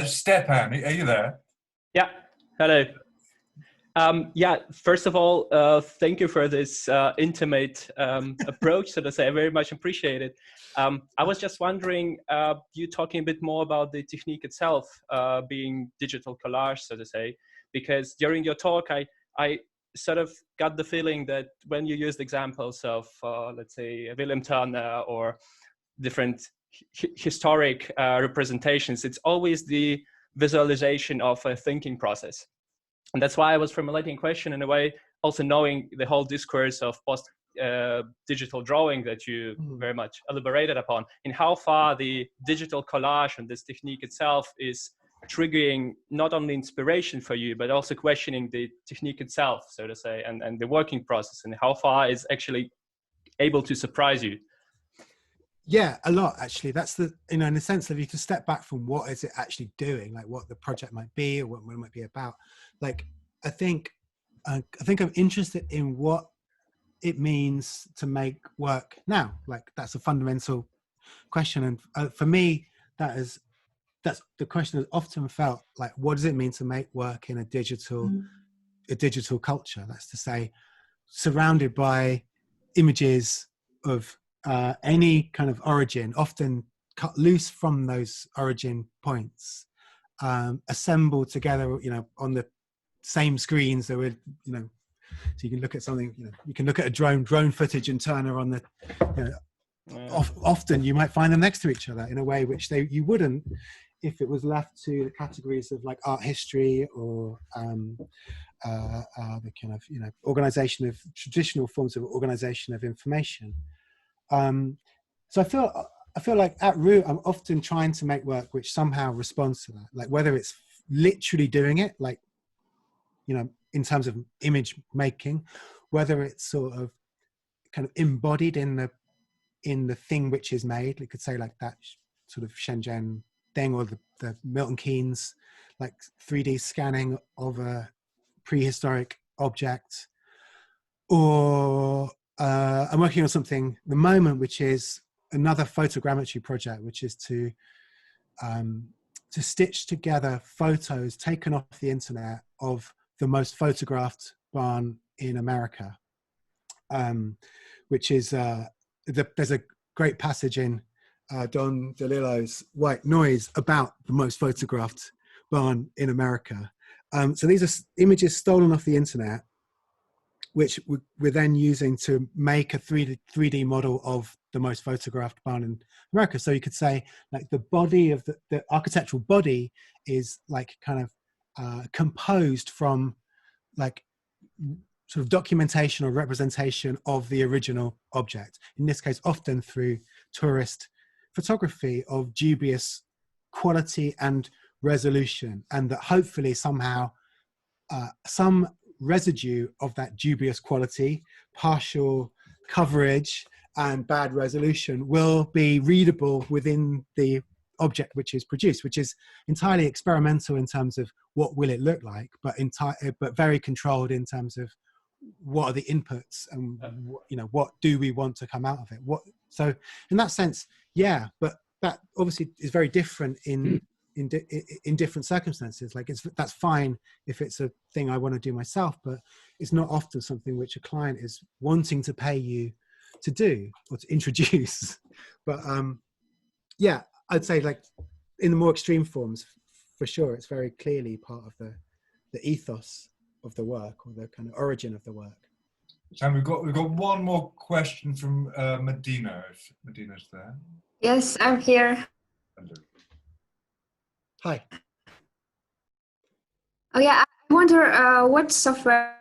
Stepan, are you there? Yeah, hello. First of all, thank you for this intimate approach, so to say. I very much appreciate it. I was just wondering, you talking a bit more about the technique itself, being digital collage, so to say, because during your talk, I sort of got the feeling that when you used examples of, let's say, Willem Turner or different historic representations, it's always the visualization of a thinking process. And that's why I was formulating a question in a way, also knowing the whole discourse of post-digital drawing that you very much elaborated upon, in how far the digital collage and this technique itself is triggering not only inspiration for you, but also questioning the technique itself, so to say, and the working process, and how far it's actually able to surprise you. Yeah, a lot actually. That's the, in the sense of you can step back from what is it actually doing, like what the project might be or what it might be about. Like, I think I'm interested in what it means to make work now. Like that's a fundamental question. And for me, that's the question that often felt like, what does it mean to make work in a digital culture? That's to say, surrounded by images of any kind of origin, often cut loose from those origin points, assembled together, on the same screens. So so you can look at something, you can look at a drone footage and Turner on the, often you might find them next to each other in a way which you wouldn't if it was left to the categories of like art history or the kind of, organization of traditional forms of organization of information. So I feel like at root, I'm often trying to make work which somehow responds to that, like whether it's literally doing it, like, in terms of image making, whether it's sort of kind of embodied in the thing which is made. You could say like that sort of Shenzhen thing, or the Milton Keynes, like 3D scanning of a prehistoric object, or I'm working on something at the moment, which is another photogrammetry project, which is to to stitch together photos taken off the internet of the most photographed barn in America, which is, there's a great passage in Don DeLillo's White Noise about the most photographed barn in America. So these are images stolen off the internet, which we're then using to make a 3D model of the most photographed barn in America. So you could say like the body of the architectural body is like kind of composed from like sort of documentation or representation of the original object. In this case, often through tourist photography of dubious quality and resolution, and that hopefully somehow some residue of that dubious quality, partial coverage and bad resolution will be readable within the object which is produced, which is entirely experimental in terms of what will it look like, but very controlled in terms of what are the inputs and what do we want to come out of it. So in that sense, yeah, but that obviously is very different in different circumstances. Like that's fine if it's a thing I want to do myself, but it's not often something which a client is wanting to pay you to do or to introduce. But yeah, I'd say like in the more extreme forms, for sure, it's very clearly part of the ethos of the work or the kind of origin of the work. Sam, we've got one more question from Medina, if Medina's there. Yes, I'm here. Hello. Hi. Oh yeah, I wonder what software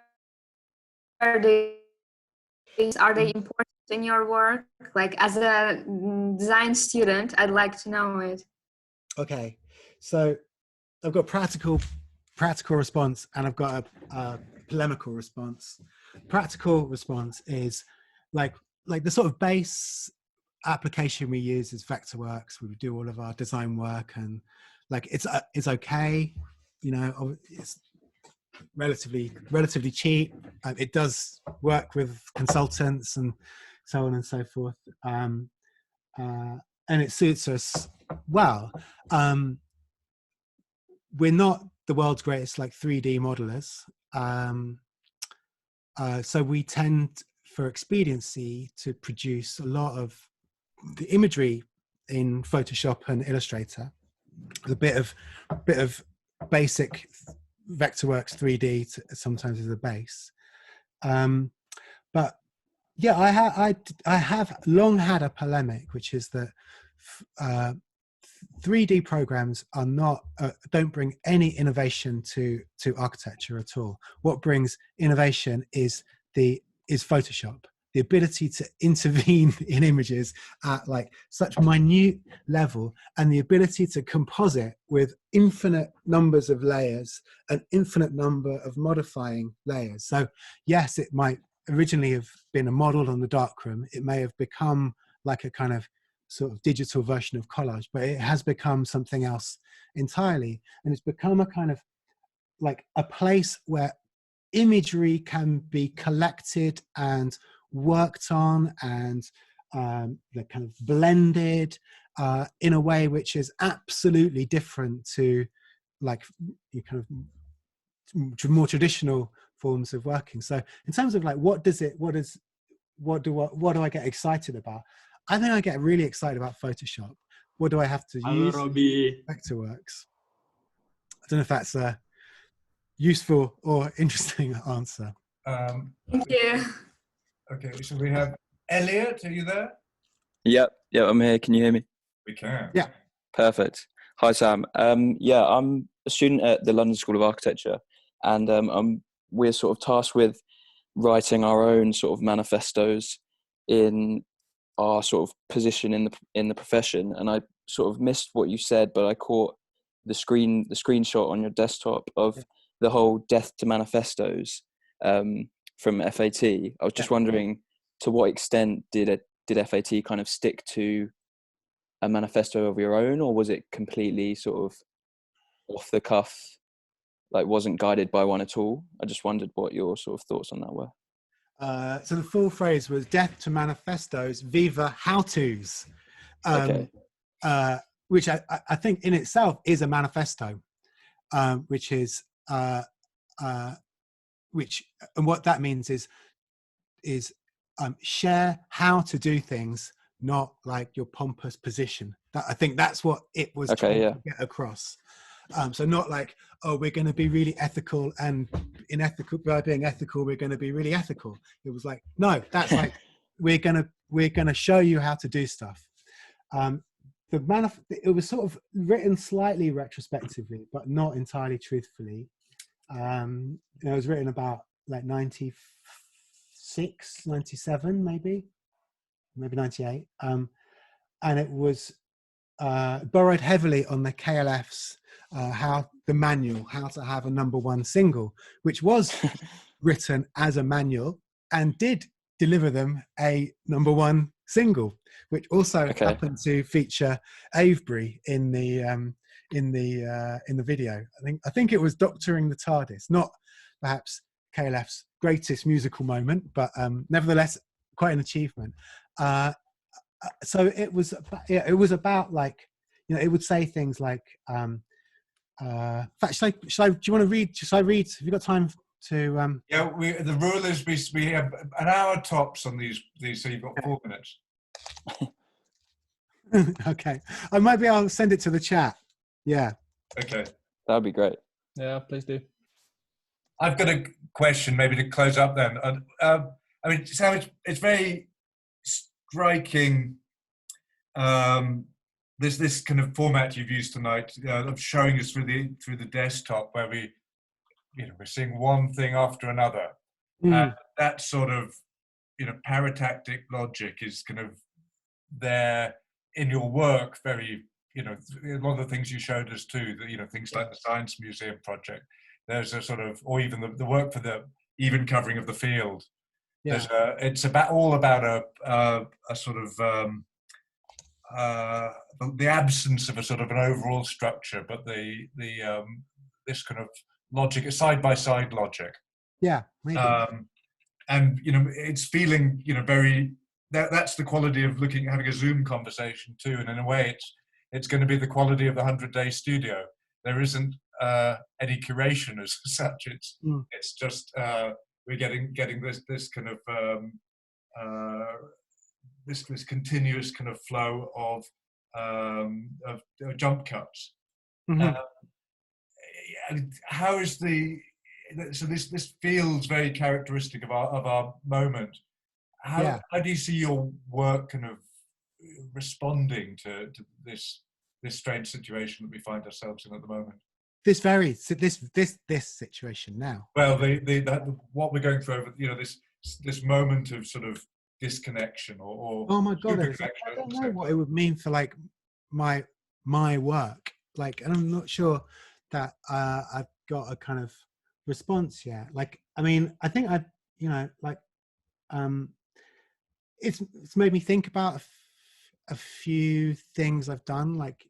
are they important in your work? Like as a design student, I'd like to know it. Okay, so I've got practical response and I've got a polemical response. Practical response is like the sort of base application we use is Vectorworks. We do all of our design work, and like it's okay, it's relatively cheap. It does work with consultants and so on and so forth, and it suits us well. We're not the world's greatest like 3D modelers, so we tend, for expediency, to produce a lot of the imagery in Photoshop and Illustrator, a bit of basic Vectorworks 3D sometimes as a base. But yeah, I have long had a polemic, which is that 3D programs are not don't bring any innovation to architecture at all. What brings innovation is Photoshop, the ability to intervene in images at like such minute level, and the ability to composite with infinite numbers of layers, an infinite number of modifying layers. So yes, it might originally have been a model on the darkroom. It may have become like a kind of sort of digital version of collage, but it has become something else entirely. And it's become a kind of like a place where imagery can be collected and worked on and kind of blended in a way which is absolutely different to like kind of more traditional forms of working. So in terms of like what do I get excited about? I think I get really excited about Photoshop. What do I have to use? Vectorworks. I don't know if that's a useful or interesting answer. Thank you. Okay, so we have Elliot. Are you there? Yep, I'm here. Can you hear me? We can. Yeah. Perfect. Hi, Sam. Yeah, I'm a student at the London School of Architecture, and we're sort of tasked with writing our own sort of manifestos in our sort of position in the profession. And I sort of missed what you said, but I caught the screenshot on your desktop of the whole death to manifestos from FAT. I was just wondering, to what extent did FAT kind of stick to a manifesto of your own, or was it completely sort of off the cuff, like wasn't guided by one at all? I just wondered what your sort of thoughts on that were. So the full phrase was death to manifestos, viva how-tos. Okay. which I think in itself is a manifesto, which is which, and what that means is share how to do things, not like your pompous position. That, I think that's what it was trying to get across. So not like, oh, we're going to be really ethical, and by being ethical, we're going to be really ethical. It was like, no, that's like, we're going to show you how to do stuff. It was sort of written slightly retrospectively, but not entirely truthfully. It was written about like 96, 97, maybe 98. And it was borrowed heavily on the KLF's the manual, how to have a #1 single, which was written as a manual and did deliver them a #1 single, which also happened to feature Avebury in the video. I think it was Doctoring the TARDIS, not perhaps KLF's greatest musical moment, but nevertheless quite an achievement. So it was about like, you know, it would say things like, in fact, do you want to read? Should I read? Have you got time to? Yeah, the rule is we have an hour tops on these, so you've got 4 minutes. Okay, maybe I'll send it to the chat. Yeah. Okay. That'd be great. Yeah, please do. I've got a question, maybe to close up then. I mean, so it's very striking. This kind of format you've used tonight of showing us through the desktop, where we're seeing one thing after another. And that sort of, paratactic logic is kind of there in your work. Very, a lot of the things you showed us too. Things like the Science Museum project. There's a sort of, or even the work for the even covering of the field. Yeah. It's all about a sort of the absence of a sort of an overall structure, but this kind of logic, a side-by-side logic. Yeah, maybe. And it's feeling very. That's the quality of having a Zoom conversation too, and in a way, it's going to be the quality of the 100-day studio. There isn't any curation as such. It's just we're getting this kind of this continuous kind of flow of jump cuts. Mm-hmm. How is this feels very characteristic of our moment. How do you see your work kind of responding to this strange situation that we find ourselves in at the moment? This situation now. Well, what we're going through over, this moment of sort of disconnection or oh my god, I don't know what it would mean for like my work. Like, and I'm not sure that I've got a kind of response yet. Like, I mean, I think it's made me think about a few things I've done, like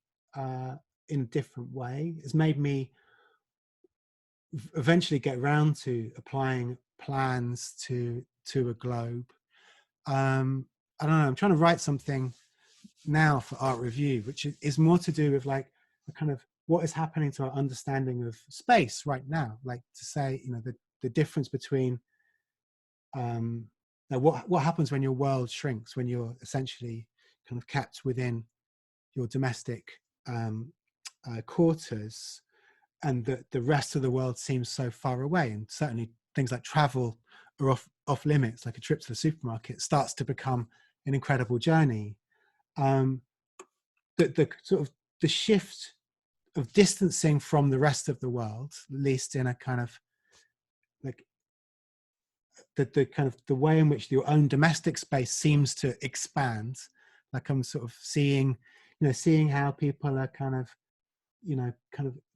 in a different way. It's made me eventually get around to applying plans to a globe. I don't know, I'm trying to write something now for Art Review, which is more to do with like a kind of what is happening to our understanding of space right now. Like, to say, the difference between what happens when your world shrinks, when you're essentially kind of kept within your domestic quarters, and the rest of the world seems so far away. And certainly things like travel are off limits, like a trip to the supermarket starts to become an incredible journey. The sort of the shift of distancing from the rest of the world, at least in a kind of like the kind of the way in which your own domestic space seems to expand. Like, I'm sort of seeing how people are kind of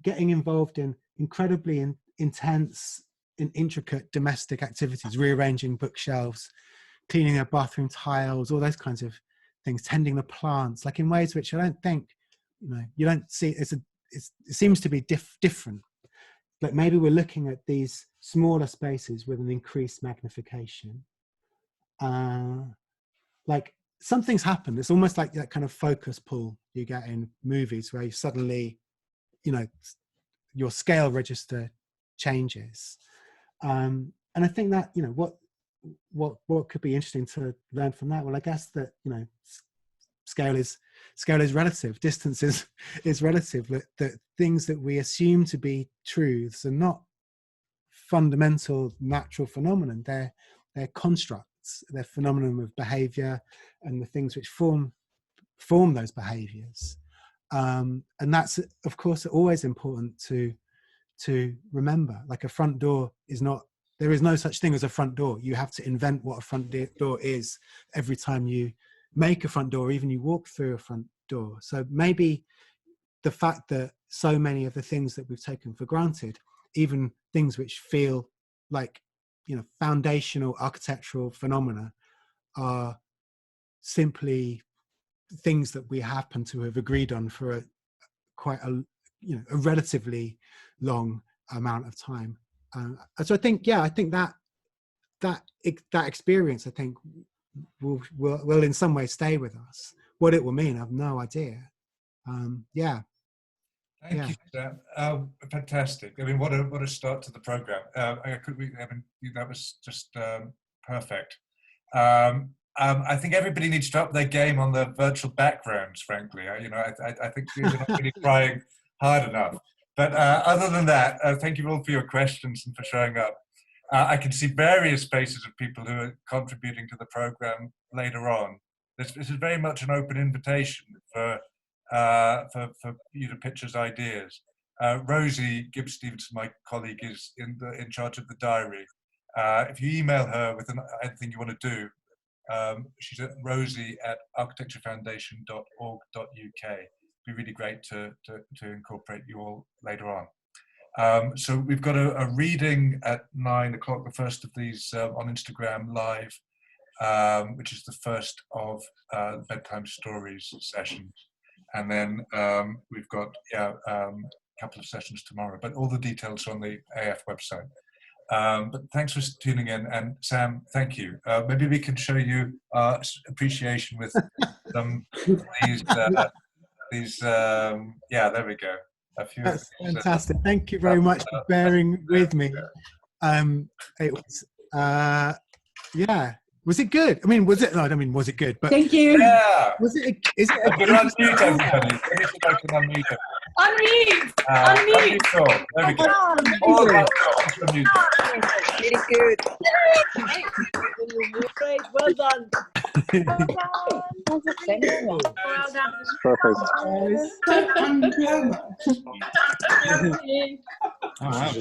getting involved in incredibly intense and intricate domestic activities, rearranging bookshelves, cleaning their bathroom tiles, all those kinds of things, tending the plants, like in ways which I don't think, you don't see. It seems to be different. Like, maybe we're looking at these smaller spaces with an increased magnification. Like, something's happened. It's almost like that kind of focus pull you get in movies where you suddenly, you know, your scale register changes. And I think that, you know, what could be interesting to learn from that? Well, I guess that, you know, scale is relative, distance is relative, that things that we assume to be truths are not fundamental natural phenomenon. They're constructs, they're phenomenon of behavior and the things which form those behaviors. And that's, of course, always important to remember. Like a front door is not, there is no such thing as a front door. You have to invent what a front door is every time you make a front door, even you walk through a front door. So maybe the fact that so many of the things that we've taken for granted, even things which feel like, you know, foundational architectural phenomena, are simply things that we happen to have agreed on for quite a relatively long amount of time. So I think, yeah, I think that experience, I think, will in some way stay with us. What it will mean, I have no idea. Yeah. Thank you, Sam. Fantastic. I mean, what a start to the program. That was just perfect. I think everybody needs to up their game on the virtual backgrounds, frankly. I think we're not really trying hard enough. But other than that, thank you all for your questions and for showing up. I can see various faces of people who are contributing to the program later on. This is very much an open invitation for you to pitch us ideas. Rosie Gibbs-Stevenson, my colleague, is in charge of the diary. If you email her with anything you want to do, she's at rosie@architecturefoundation.org.uk. It'd be really great to incorporate you all later on. So we've got a reading at 9 o'clock, the first of these on Instagram Live, which is the first of bedtime stories sessions. And then we've got a couple of sessions tomorrow, but all the details are on the AF website. But thanks for tuning in, and Sam, thank you. Maybe we can show you our appreciation with some these. Yeah, there we go. That's fantastic. Thank you very much for bearing with me. It was, yeah. Was it good? I mean, was it? No, I don't mean was it good, but thank you. Yeah. Was it? Is it? Unmute everybody. Unmute. Unmute. There we go. All about unmute. Really good. Great. Well done. Well done. Perfect. Don't unblow. Thank you. Oh, wow.